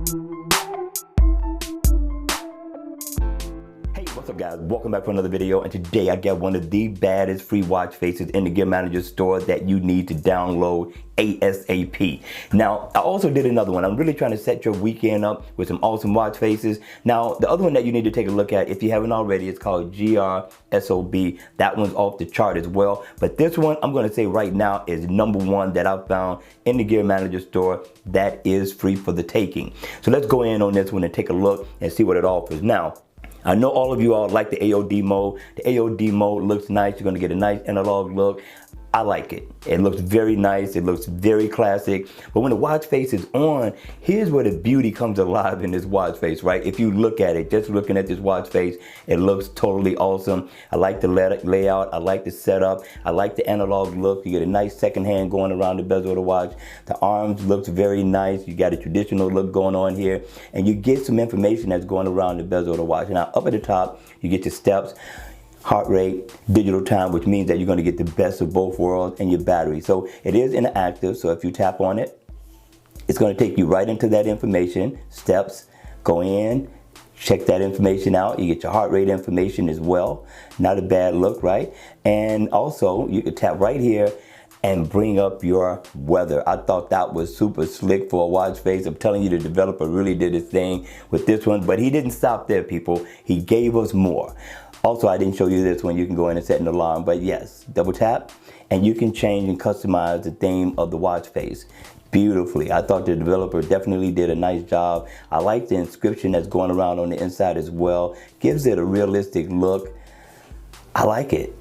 Hey, what's up guys? Welcome back for another video, and today I got one of the baddest free watch faces in the Gear Manager store that you need to download ASAP. Now, I also did another one. I'm really trying to set your weekend up with some awesome watch faces. Now, the other one that you need to take a look at, if you haven't already, it's called GRSOB. That one's off the chart as well. But this one, I'm gonna say right now, is #1 that I found in the Gear Manager store that is free for the taking. So let's go in on this one and take a look and see what it offers. Now, I know all of you all like the AOD mode. The AOD mode looks nice. You're gonna get a nice analog look. I like it. It looks very nice. It looks very classic. But when the watch face is on, here's where the beauty comes alive in this watch face, right? If you look at it, just looking at this watch face, it looks totally awesome. I like the layout. I like the setup. I like the analog look. You get a nice second hand going around the bezel of the watch. The arms looks very nice. You got a traditional look going on here. And you get some information that's going around the bezel of the watch. Now, up at the top, you get your steps, heart rate, digital time, which means that you're going to get the best of both worlds, and your battery. So it is interactive, so if you tap on it, it's going to take you right into that information. Steps, go in, check that information out. You get your heart rate information as well. Not a bad look, right? And also, you can tap right here and bring up your weather. I thought that was super slick for a watch face. I'm telling you, the developer really did his thing with this one, but he didn't stop there, people. He gave us more. Also, I didn't show you this one. You can go in and set an alarm, but yes, double tap and you can change and customize the theme of the watch face beautifully. I thought the developer definitely did a nice job. I like the inscription that's going around on the inside as well. Gives it a realistic look. I like it.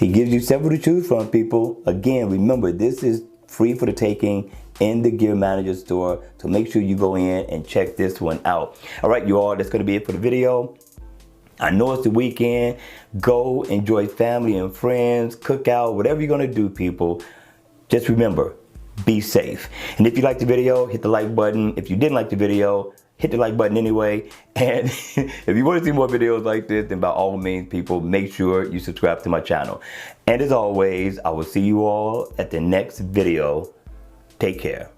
He gives you several to choose from, people. Again, remember, this is free for the taking in the Gear Manager store, so make sure you go in and check this one out. All right, you all, that's going to be it for the video. I know it's the weekend. Go enjoy family and friends, cook out, whatever you're gonna do, people. Just remember, be safe. And if you liked the video, hit the like button. If you didn't like the video, hit the like button anyway. And if you want to see more videos like this, then by all means, people, make sure you subscribe to my channel. And as always, I will see you all at the next video. Take care.